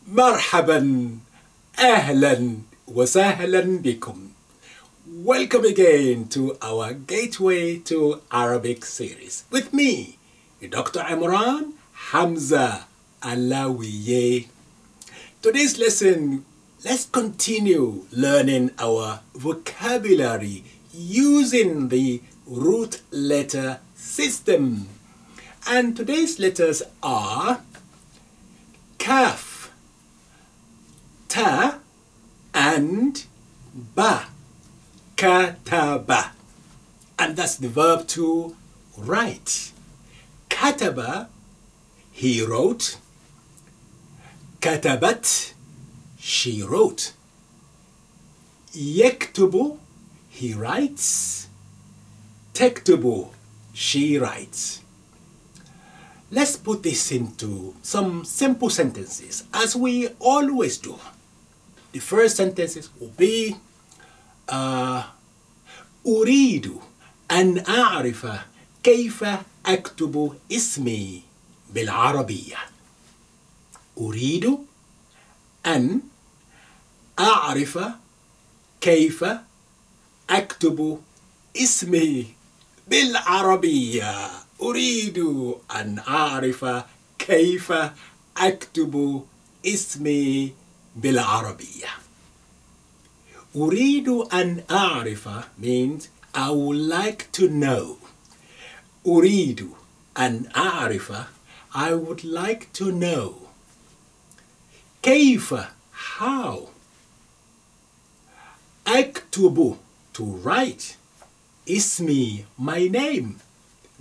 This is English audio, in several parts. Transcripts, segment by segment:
مرحبا أهلا وسهلا بكم. Welcome again to our Gateway to Arabic series with me, Dr Imran Hamza Alawiye. Today's lesson, let's continue learning our vocabulary using the root letter system. And today's letters are Kaf, Ta, and Ba. Kataba. And that's the verb to write. Kataba, he wrote. Katabat, she wrote. Yaktubu, he writes. Taktubu, she writes. Let's put this into some simple sentences, as we always do. The first sentences will be أريد أن أعرف كيف أكتب اسمي بالعربية. أريد أن أعرف كيف أكتب اسمي بالعربية. أريد أن أعرف كيف أكتب اسمي بالعربية. أريد أن أعرف means I would like to know. أريد أن أعرف I would like to know. كيف how. أكتب to write. اسمي my name.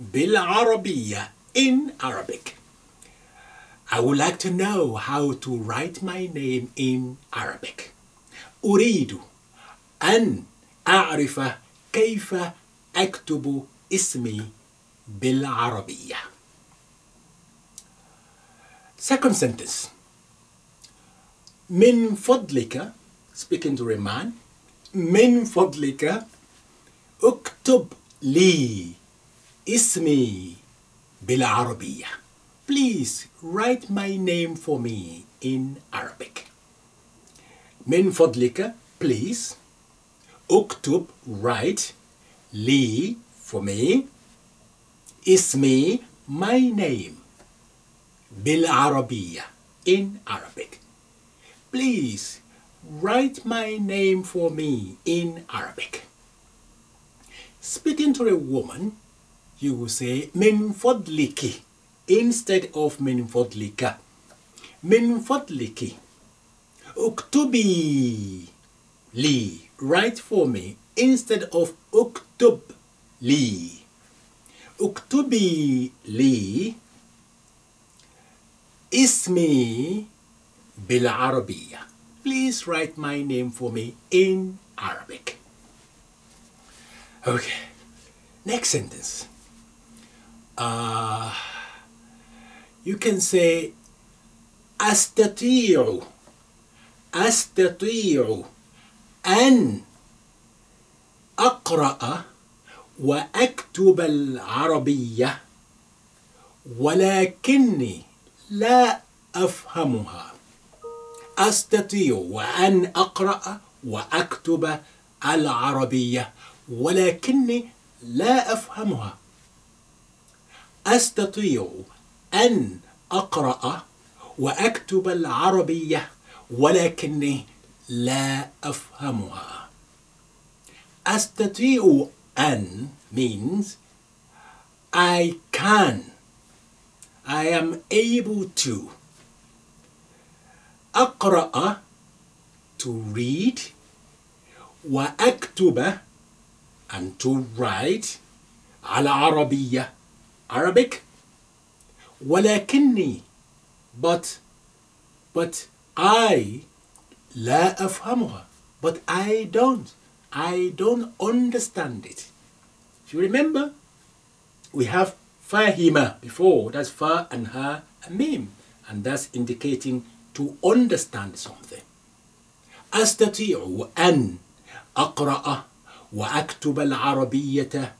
بالعربية in Arabic. I would like to know how to write my name in Arabic. أريد أن أعرف كيف أكتب اسمي بالعربية. Second sentence. من فضلك, speaking to Rahman, من فضلك اكتب لي اسمي بالعربية. Please write my name for me in Arabic. من فضلك, please. اكتب, write. لي, for me. اسمي, my name. بالعربية, in Arabic. Please write my name for me in Arabic. Speaking to a woman, you will say من فضلك instead of من فضلك. من فضلك اكتبي لي, write for me instead of اكتب لي. اكتبي لي اسمي بالعربية. Please write my name for me in Arabic. Okay, next sentence. You can say أستطيع أن أقرأ وأكتب العربية ولكني لا أفهمها. أستطيع أن أقرأ وأكتب العربية ولكني لا أفهمها. أستطيع أن أقرأ وأكتب العربية ولكني لا أفهمها. أستطيع أن means I can. I am able to. أقرأ to read. وأكتب and to write. العربية Arabic. ولكني but I لا أفهمها. But I don't understand it. If you remember, we have fahima before. That's fa and ha and mim. And that's indicating to understand something. أستطيع أن أقرأ وأكتب العربية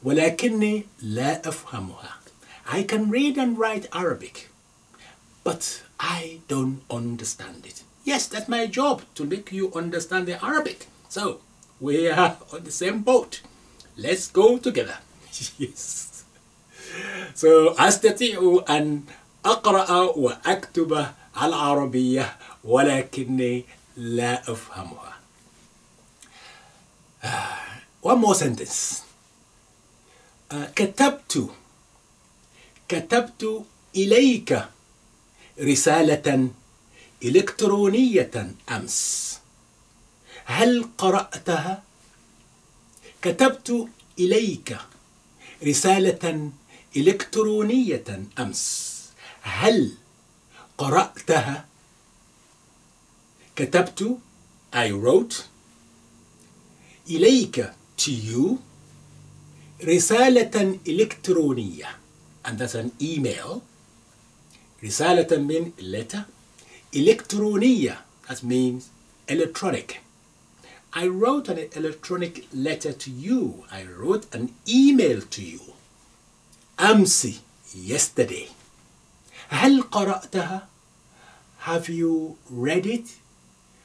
ولكني لا أفهمها. I can read and write Arabic, but I don't understand it. Yes, that's my job, to make you understand the Arabic. So we are on the same boat. Let's go together. Yes. So أستطيع أن أقرأ وأكتب العربية ولكني لا أفهمها. One more sentence. كتبت إليك رسالة إلكترونية أمس. هل قرأتها؟ كتبت إليك رسالة إلكترونية أمس. هل قرأتها؟ كتبت, I wrote, إليك, to you, رسالة إلكترونية, and that's an email. رسالة means letter. إلكترونية, that means electronic. I wrote an electronic letter to you. I wrote an email to you. أمس, yesterday. هل قرأتها? Have you read it?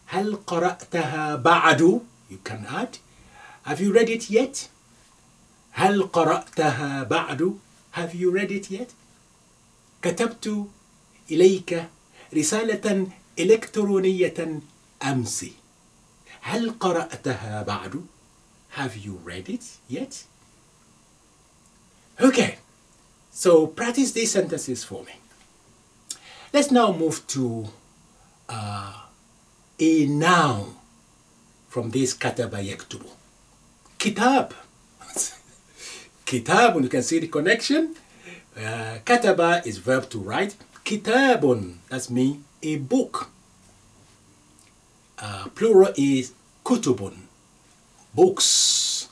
هل قرأتها بعد? You can add. Have you read it yet? هل قرأتها بعد? Have you read it yet? كتبت إليك رسالة إلكترونية أمس. هل قرأتها بعد? Have you read it yet? Okay, so practice these sentences for me. Let's now move to a noun from this kataba yaktubu. Kitab. Kitab, you can see the connection. Kataba is verb to write. Kitabun, that's mean a book. Plural is kutubun, books.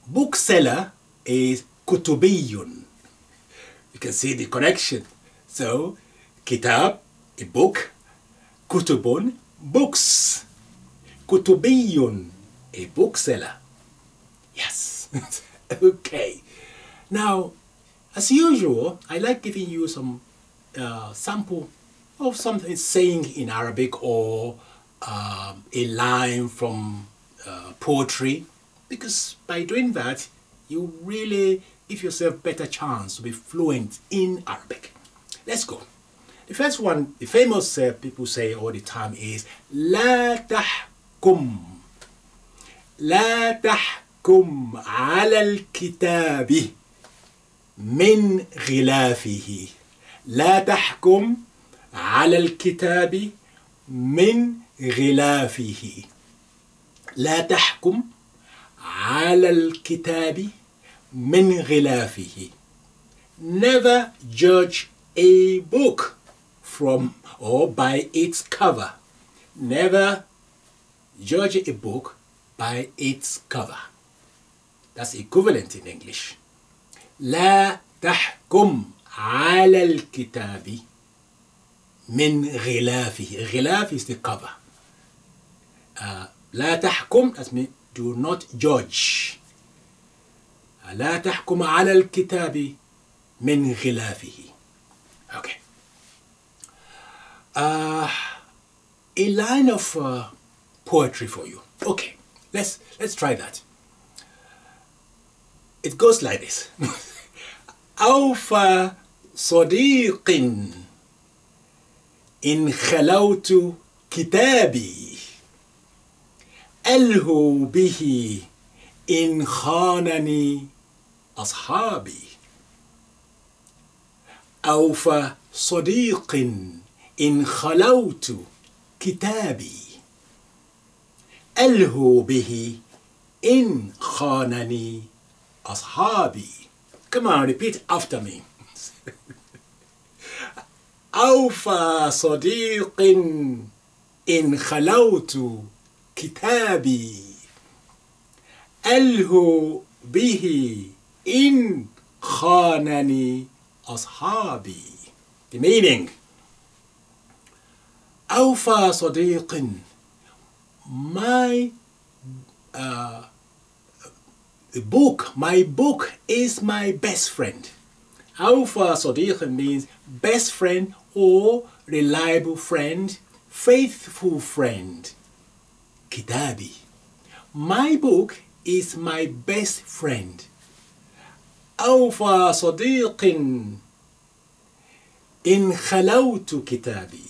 Bookseller is kutubiyun. You can see the connection. So, kitab, a book. Kutubun, books. Kutubiyun, a bookseller. Yes. Okay. Now, as usual, I like giving you some sample of something saying in Arabic or a line from poetry, because by doing that, you really give yourself better chance to be fluent in Arabic. Let's go. The first one, the famous people say all the time is لا تحكم. لا تحكم على الكتاب من غلافه. لا تحكم على الكتاب من غلافه. لا تحكم على الكتاب من غلافه. Never judge a book from or by its cover. Never judge a book by its cover. That's equivalent in English. لا تحكم على الكتاب من غلافه. غلاف is the cover. لا تحكم, that means do not judge. لا تحكم على الكتاب من غلافه. Okay. A line of poetry for you. Okay, let's try that. It goes like this. أوفى صديق إن خلوت كتابي ألهو به إن خانني أصحابي. أوفى صديق إن خلوت كتابي ألهو به إن خانني أصحابي. Come on, repeat after me. أوفى صديق إن خلوت كتابي ألهو به إن خانني أصحابي. The meaning. أوفى صديق, my book is my best friend. Awfa Sadiq means best friend or reliable friend, faithful friend. Kitabi. My book is my best friend. أوفى صديق إن خلوت كتابي.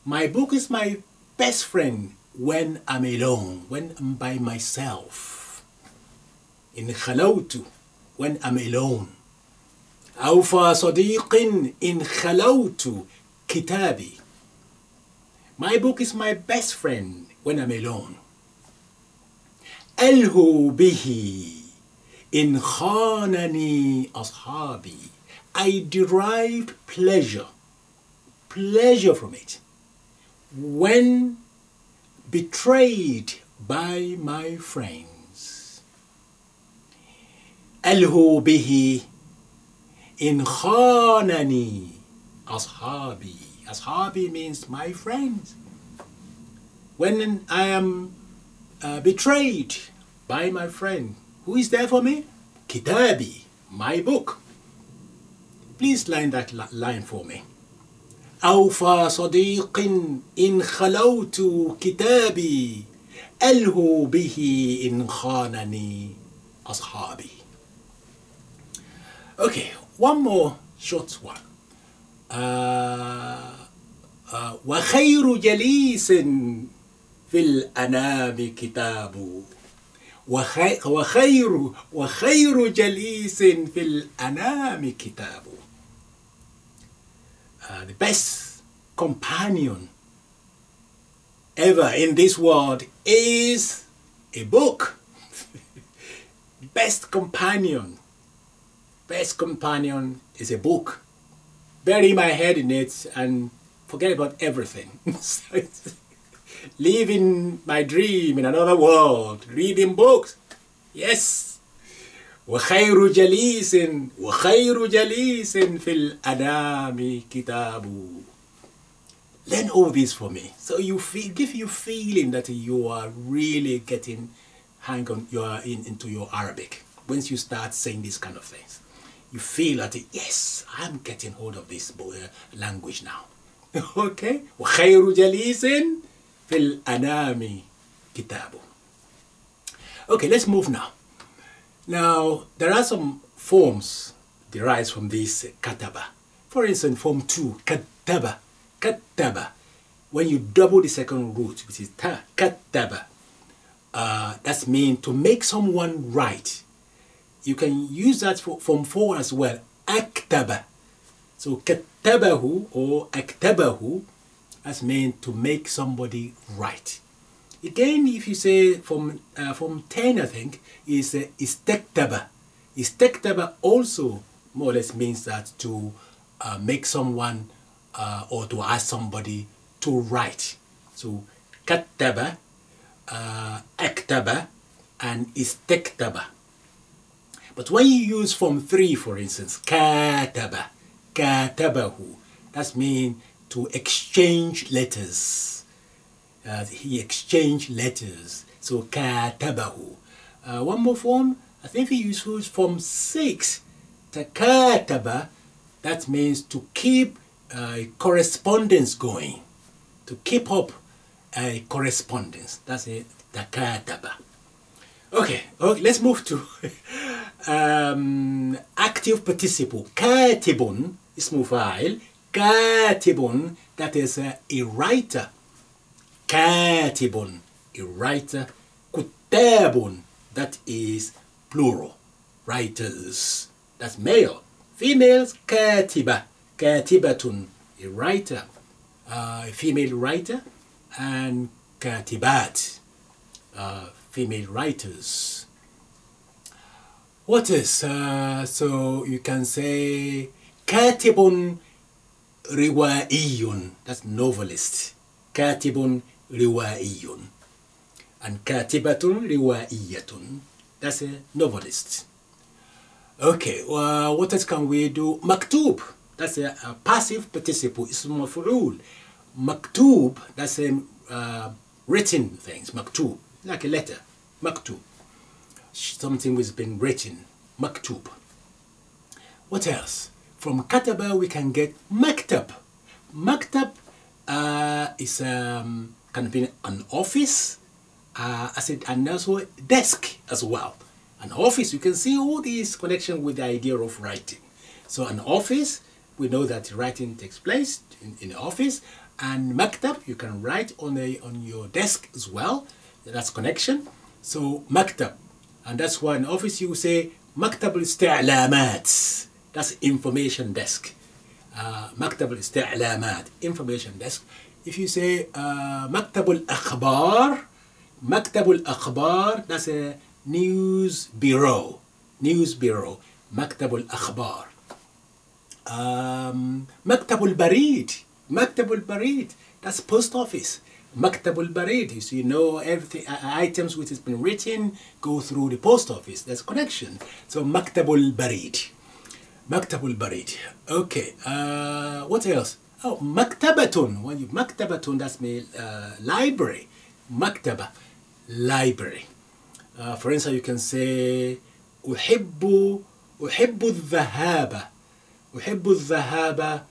My book is my best friend when I'm alone, when I'm by myself. إن خلوت, when I'm alone. أوفى صديق إن خلوت كتابي. My book is my best friend when I'm alone. ألهو به إن خانني أصحابي. I derived pleasure from it when betrayed by my friends. ألهو به إن خانني أصحابي. Ashabi means my friends. When I am betrayed by my friend, who is there for me? Kitabi, my book. Please line that line for me. أوفى صديق إن خلوت كتابي ألهو به إن خانني أصحابي. Okay, one more short one. وخير جليس في الأنام كتاب. وخير جليس في الأنام كتاب. The best companion ever in this world is a book. Best companion is a book. Bury my head in it and forget about everything. Living my dream in another world, reading books. Yes. وخير جليس في الأنام كتاب. Learn all this for me. So give you feeling that you are really getting into your Arabic. Once you start saying these kind of things, you feel that, yes, I'm getting hold of this language now. Okay? وخير جليس في الأنام كتاب. Okay, let's move now. Now, there are some forms derived from this kataba. For instance, form 2, kataba. Kataba. When you double the second root, which is ta, kataba, that's mean to make someone write. You can use that for form 4 as well, aktaba. So katabahu or aktabahu, that's meant to make somebody write. Again, if you say from 10, I think, is istaktaba. Istaktaba also more or less means that to make someone or to ask somebody to write. So kattaba, aktaba, and istaktaba. But when you use form 3, for instance, kataba, katabahu, that means to exchange letters. He exchanged letters. So katabahu. One more form, I think we use form 6, takataba. That means to keep correspondence going. To keep up a correspondence. That's it, takataba. Okay, let's move to active participle. Katibun, ismu fa'il. Katibun, that is a writer. Katibun, a writer. Kutabun, that is plural. Writers, that's male. Females, katiba. Katibatun, a writer. A female writer. And katibat, female writers. What is, so you can say katibun riwaiyun, that's novelist. Katibun riwaiyun. And katibatun riwaiyatun, that's a novelist. Okay, what else can we do? Maktub, that's a passive participle, ism maf'ul. Maktub, that's a written things, maktub, like a letter, maktub. Something has been written, maktub. What else? From kataba we can get maktab. Maktab is kind of an office, and also desk as well. An office, you can see all these connection with the idea of writing. So an office, we know that writing takes place in the office, and maktab, you can write on your desk as well. That's connection. So maktab, and that's why in office you say maktab al-isti'lamat. That's information desk. Maktab al-isti'lamat, information desk. If you say maktab al-akhbar, that's a news bureau. Maktab al-akhbar. Maktab al-barid, that's post office. Maktab al-barid is, you know, everything, items which has been written go through the post office. There's connection. So maktab al-barid. Okay. What else? Oh, maktabatun. Maktabatun, that's me, library. Maktaba, library. For instance, you can say أحب الذهاب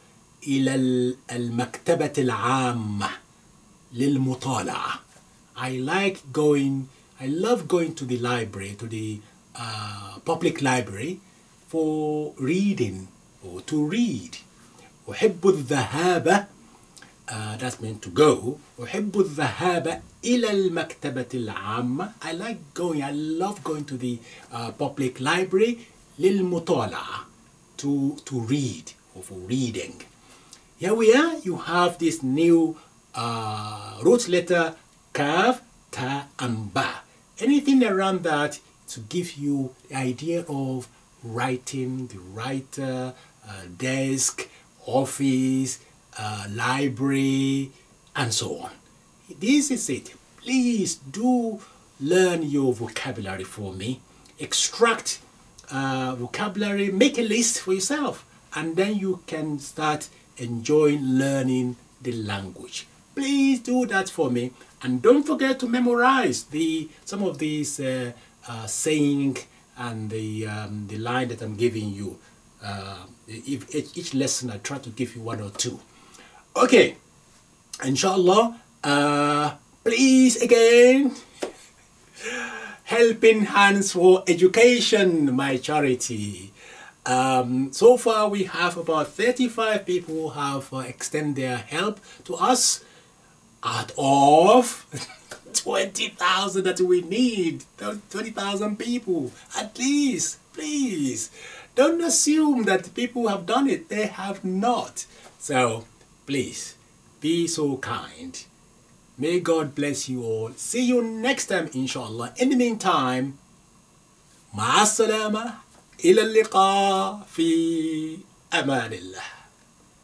إلى المكتبة العامة للمطالعة. I love going to the library, to the public library for reading or to read. أحب الذهاب, that's meant to go. أحب الذهاب إلى المكتبة العامة. I love going to the public library للمطالعة, to read or for reading. Here we are. You have this new root letter kaf, ta, and ba. Anything around that to give you the idea of writing, the writer, desk, office, library, and so on. This is it. Please do learn your vocabulary for me. Extract vocabulary, make a list for yourself, and then you can start enjoying learning the language. Please do that for me, and don't forget to memorize some of these saying and the line that I'm giving you. Each lesson I try to give you one or two. Okay, inshallah. Please again, Helping Hands for Education, my charity. So far we have about 35 people who have extended their help to us out of 20,000 that we need. 20,000 people at least. Please don't assume that people have done it. They have not. So please be so kind. May God bless you all. See you next time, inshallah. In the meantime, مع السلامة. إلى اللقاء في أمان الله.